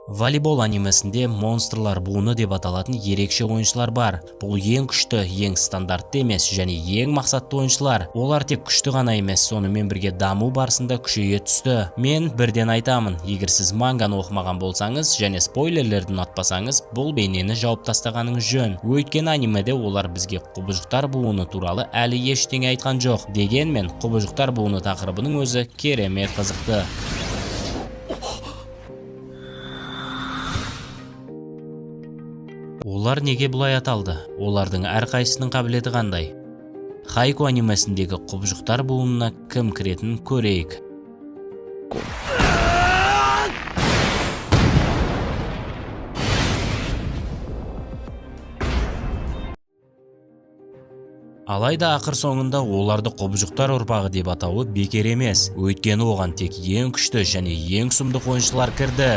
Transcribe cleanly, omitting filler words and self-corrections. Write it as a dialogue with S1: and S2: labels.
S1: Волейбол анимесінде монстрлар буыны деп аталатын ерекше ойыншылар бар. Бұл ең күшті, ең стандартты емес және ең мақсатты ойыншылар. Олар тек күшті ғана емес, сонымен бірге даму барысында күшейе түсті. Мен бірден айтамын, егер сіз манганы оқымаған болсаңыз және спойлерлерді ұнатпасаңыз, бұл бейнені жауып тастағаныңыз жөн. Өйткені анимеде олар бізге құбыжықтар буыны туралы әлі ештеңе айтқан жоқ. Дегенмен, құбыжықтар буыны тақырыбының өзі керемет қызықты. Олар неге бұлай аталды? Олардың әрқайсының қабілеті қандай? Хайку анимесіндегі құбыжықтар буынына кім кіретінін көрейік. Алайда ақыр соңында оларды құбыжықтар ұрпағы деп атауы бекер емес. Өйткені оған тек ең күшті және ең сұмдық ойыншылар кірді.